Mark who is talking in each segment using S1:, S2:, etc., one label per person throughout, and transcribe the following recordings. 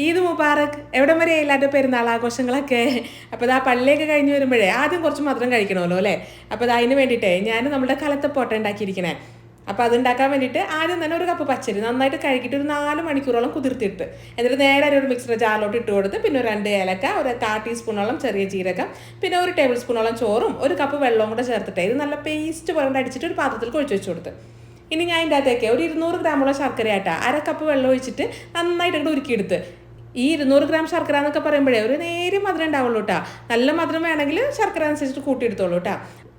S1: ഈദ് മുബാറക്. എവിടം വരെ എല്ലാവരുടെ പെരുന്നാൾ ആഘോഷങ്ങളൊക്കെ. അപ്പോൾ ഇതാ പള്ളിയൊക്കെ കഴിഞ്ഞ് വരുമ്പോഴേ ആദ്യം കുറച്ച് മധുരം കഴിക്കണമല്ലോ അല്ലേ. അപ്പോൾ അതിന് വേണ്ടിയിട്ടേ ഞാൻ നമ്മുടെ കലത്തപ്പോട്ട ഉണ്ടാക്കിയിരിക്കണേ. അപ്പോൾ അതുണ്ടാക്കാൻ വേണ്ടിയിട്ട് ആദ്യം തന്നെ ഒരു കപ്പ് പച്ചരി നന്നായിട്ട് കഴുകിയിട്ട് ഒരു 4 മണിക്കൂറോളം കുതിർത്തിട്ട് എന്നിട്ട് നേരെ ഒരു മിക്സർ ജാറിലോട്ട് ഇട്ട് കൊടുത്ത് പിന്നെ ഒരു 2 ഏലക്ക, ഒരു 1/4 ടീസ്പൂണോളം ചെറിയ ജീരകം, പിന്നെ ഒരു ടേബിൾ സ്പൂണോളം ചോറും ഒരു കപ്പ് വെള്ളവും കൂടെ ചേർത്തിട്ട് ഇത് നല്ല പേസ്റ്റ് പോലെ അടിച്ചിട്ട് ഒരു പാത്രത്തിൽ കുഴിച്ച് വെച്ച് കൊടുത്ത്. ഇനി ഞാൻ ഇതിൻ്റെ അകത്തേക്ക് ഒരു 200 ഗ്രാമോളം ശർക്കരയായിട്ടാണ് 1/2 കപ്പ് വെള്ളം ഒഴിച്ചിട്ട് നന്നായിട്ട് ഇങ്ങോട്ട് ഉരുക്കിയെടുത്ത്. ഈ 200 ഗ്രാം ശർക്കര എന്നൊക്കെ പറയുമ്പോഴേ ഒരു നേരെ മധുരം ഉണ്ടാവുള്ളൂ കേട്ടോ. നല്ല മധുരം വേണമെങ്കിൽ ശർക്കര അനുസരിച്ചിട്ട് കൂട്ടിയെടുത്തോളൂ കേട്ടോ.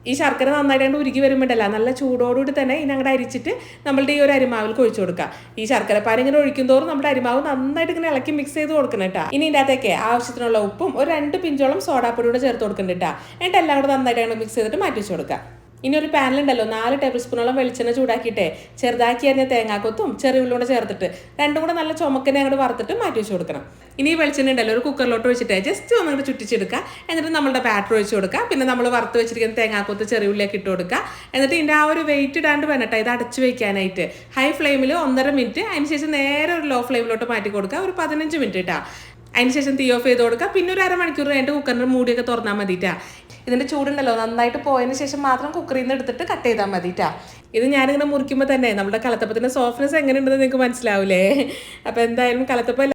S1: ഈ ശർക്കര നന്നായിട്ട് ഉരുക്കി വരുമ്പോഴല്ല നല്ല ചൂടോടുകൂടി തന്നെ ഇതിനങ്ങോട്ട് അരിച്ചിട്ട് നമ്മളുടെ ഈ ഒരു അരിമാവിൽ കൊഴിച്ചു കൊടുക്കുക. ഈ ശർക്കരപ്പാൻ ഇങ്ങനെ ഒഴിക്കും തോറും നമ്മുടെ അരിമാവ് നന്നായിട്ട് ഇങ്ങനെ ഇളക്കി മിക്സ് ചെയ്ത് കൊടുക്കണം കേട്ടോ. ഇനി ഇതിൻ്റെ അകത്തേക്ക് ആവശ്യത്തിനുള്ള ഉപ്പും ഒരു 2 പിഞ്ചോളം സോഡാപ്പൊടി കൂടെ ചേർത്ത് കൊടുക്കുന്നുണ്ട് കേട്ടോ. എന്നിട്ട് എല്ലാം കൂടെ നന്നായിട്ട് മിക്സ് ചെയ്തിട്ട് മാറ്റി വെച്ച് കൊടുക്കുക. ഇനി ഒരു പാനിലുണ്ടല്ലോ 4 ടേബിൾ സ്പൂണോളം വെളിച്ചെണ്ണ ചൂടാക്കിയിട്ടേ ചെറുതാക്കി അരിഞ്ഞ തേങ്ങാക്കൊത്തും ചെറിയ ഉള്ളിയും കൂടെ ചേർത്തിട്ട് രണ്ടും കൂടെ നല്ല ചുമക്കനെ അങ്ങോട്ട് വറുത്തിട്ട് മാറ്റി വെച്ച് കൊടുക്കണം. ഇനി ഈ വെളിച്ചെണ്ണ ഉണ്ടല്ലോ ഒരു കുക്കറിലോട്ട് വെച്ചിട്ട് ജസ്റ്റ് ഒന്നങ്ങോട്ട് ചുറ്റിച്ചെടുക്കുക. എന്നിട്ട് നമ്മുടെ ബാറ്റർ ഒഴിച്ച് കൊടുക്കുക. പിന്നെ നമ്മൾ വറുത്ത് വെച്ചിരിക്കുന്ന തേങ്ങാക്കൊത്ത് ചെറിയ ഉള്ളിയൊക്കെ ഇട്ട് കൊടുക്കുക. എന്നിട്ട് ഇതിൻ്റെ ആ ഒരു വെയിറ്റ് ഇടാണ്ട് വേണട്ടോ ഇത് അടച്ചു വെക്കാനായിട്ട്. ഹൈ ഫ്ലെയിമിൽ 1.5 മിനിറ്റ്, അതിനുശേഷം നേരെ ഒരു ലോ ഫ്ലെയിമിലോട്ട് മാറ്റി കൊടുക്കുക. ഒരു 15 മിനിറ്റ് ഇട്ടാ. അതിനുശേഷം തീ ഓഫ് ചെയ്ത് കൊടുക്കുക. പിന്നെ ഒരു അരമണിക്കൂർ കഴിഞ്ഞിട്ട് കുക്കറിൻ്റെ മൂടിയൊക്കെ തുറന്നാൽ മതിയിട്ടാ. ഇതിൻ്റെ ചൂടുണ്ടല്ലോ നന്നായിട്ട് പോയതിന് ശേഷം മാത്രം കുക്കറിൽ നിന്ന് എടുത്തിട്ട് കട്ട് ചെയ്താൽ മതിയിട്ടാ. ഇത് ഞാനിങ്ങനെ മുറിക്കുമ്പോൾ തന്നെ നമ്മുടെ കലത്തപ്പത്തിൻ്റെ സോഫ്റ്റ്നെസ് എങ്ങനെയുണ്ടെന്ന് നിങ്ങൾക്ക് മനസ്സിലാവില്ലേ. അപ്പോൾ എന്തായാലും കലത്തപ്പം